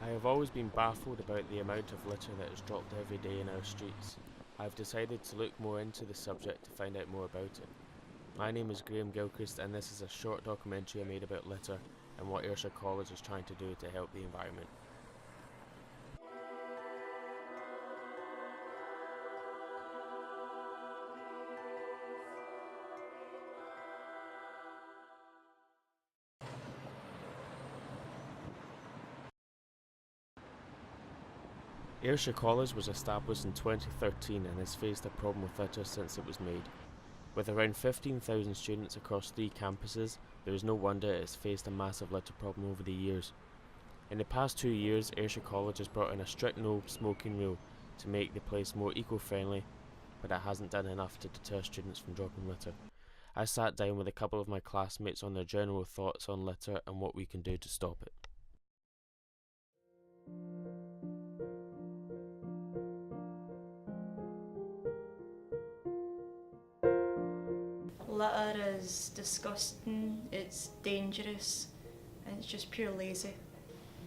I have always been baffled about the amount of litter that is dropped every day in our streets. I have decided to look more into the subject to find out more about it. My name is Graham Gilchrist, and this is a short documentary I made about litter and what Ayrshire College is trying to do to help the environment. Ayrshire College was established in 2013 and has faced a problem with litter since it was made. With around 15,000 students across 3 campuses, there is no wonder it has faced a massive litter problem over the years. In the past 2 years, Ayrshire College has brought in a strict no smoking rule to make the place more eco-friendly, but it hasn't done enough to deter students from dropping litter. I sat down with a couple of my classmates on their general thoughts on litter and what we can do to stop it. Litter is disgusting, it's dangerous, and it's just pure lazy.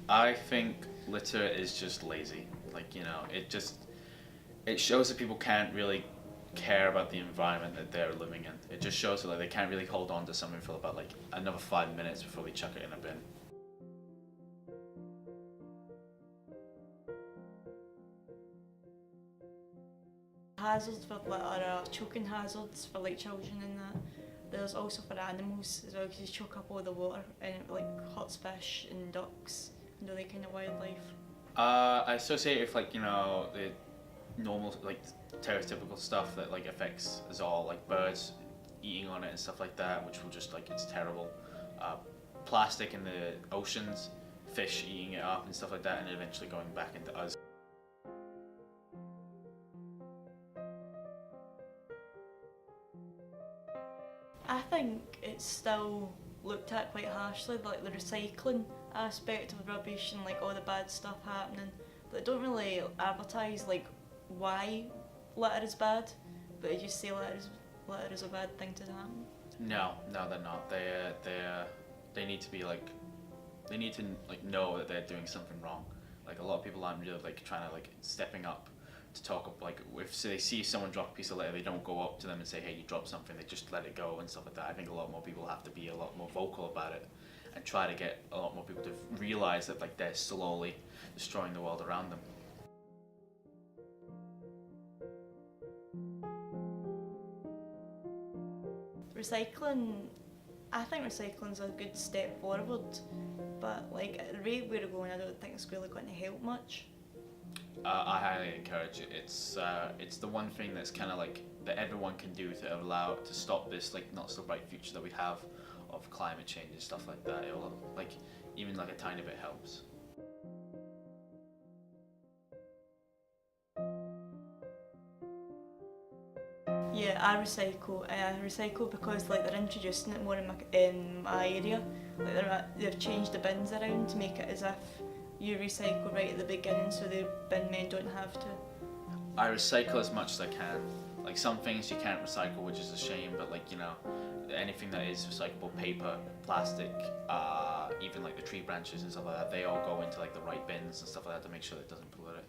I think litter is just lazy. It shows that people can't really care about the environment that they're living in. It just shows that they can't really hold on to something for about another 5 minutes before they chuck it in a bin. Hazards with litter are choking hazards for children and that. There's also for animals as well, because you choke up all the water and it hurts fish and ducks and all that kind of wildlife. I associate it with the normal stereotypical stuff that affects us all, like birds eating on it and stuff like that, which will just it's terrible. Plastic in the oceans, fish eating it up and stuff like that, and eventually going back into us. I think it's still looked at quite harshly, the recycling aspect of rubbish and all the bad stuff happening. But they don't really advertise why litter is bad, but they just say litter is a bad thing to happen. No, they're not. They need to be they need to know that they're doing something wrong. A lot of people aren't really trying to stepping up to talk up. If they see someone drop a piece of litter, they don't go up to them and say, hey, you dropped something. They just let it go and stuff like that. I think a lot more people have to be a lot more vocal about it and try to get a lot more people to realize that they're slowly destroying the world around them. Recycling, I think recycling's a good step forward, but at the rate we're going, I don't think it's really going to help much. I highly encourage it. It's the one thing that's that everyone can do to stop this not so bright future that we have of climate change and stuff like that. It'll even a tiny bit helps. Yeah, I recycle. I recycle because they're introducing it more in my area. They've changed the bins around to make it as if you recycle right at the beginning, so the bin men don't have to. I recycle as much as I can. Some things you can't recycle, which is a shame, but anything that is recyclable, paper, plastic, even the tree branches and stuff like that, they all go into the right bins and stuff like that to make sure that it doesn't pollute it.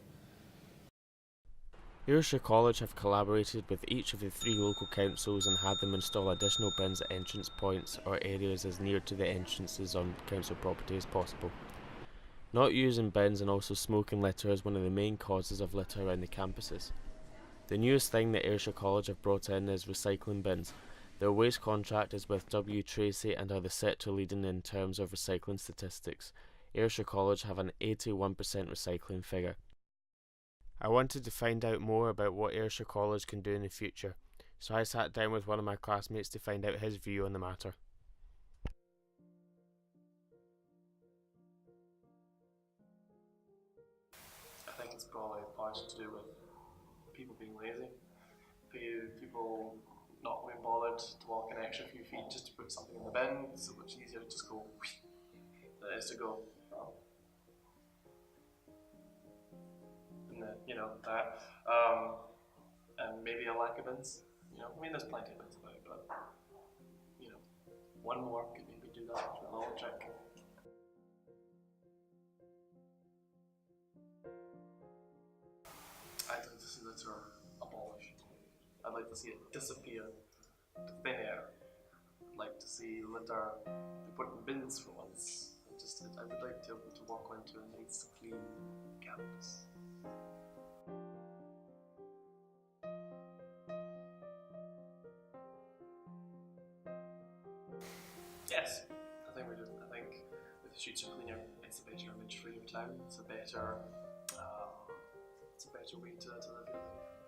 Ayrshire College have collaborated with each of the 3 local councils and had them install additional bins at entrance points or areas as near to the entrances on council property as possible. Not using bins and also smoking litter is one of the main causes of litter around the campuses. The newest thing that Ayrshire College have brought in is recycling bins. Their waste contract is with W. Tracy and are the sector leading in terms of recycling statistics. Ayrshire College have an 81% recycling figure. I wanted to find out more about what Ayrshire College can do in the future, so I sat down with one of my classmates to find out his view on the matter. I think it's probably partially to do with people being lazy, people not being bothered to walk an extra few feet just to put something in the bin. It's so much easier to just go than it is to go. And then, that, and maybe a lack of bins. There's plenty of bins about it, but one more could maybe do that for a little trick. litter abolished. I'd like to see it disappear to thin air. I'd like to see litter be put in bins for once. I would like to walk onto a nice clean campus. Yes, I think with the streets are cleaner, it's a better image for your town. It's a better way to live.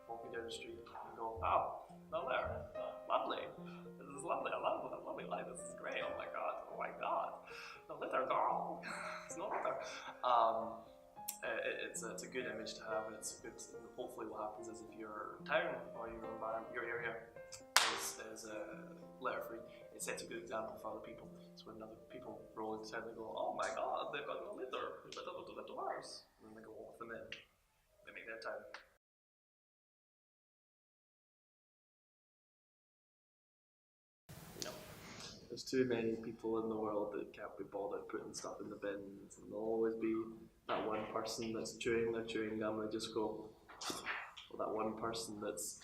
Walking down the street and go, oh, not there, lovely. This is lovely. I love lovely life. This is great. Oh my god, the litter girl. It's not litter. It's a good image to have, and it's a good. And hopefully, what happens is if your town or your environment, your area is litter free, it sets a good example for other people. So when other people roll into town, they go, "Oh my God, they've got no litter. We better do that to ours." And then they go off, and then they make their town. No. There's too many people in the world that can't be bothered putting stuff in the bins, and there'll always be that one person that's chewing their chewing gum and they just go, or that one person that's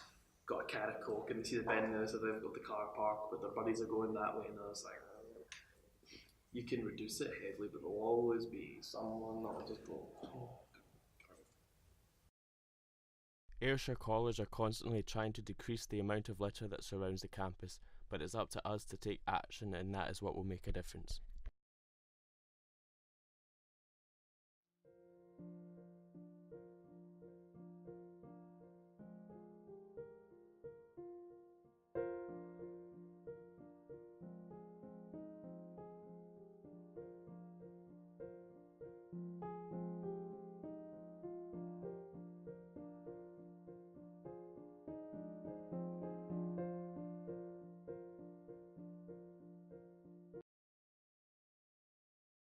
got a can of Coke and they see the bin now, so they've got the car parked, but their buddies are going that way, and I was like, you can reduce it heavily, but there'll always be someone that'll just go. Ayrshire College are constantly trying to decrease the amount of litter that surrounds the campus, but it's up to us to take action, and that is what will make a difference.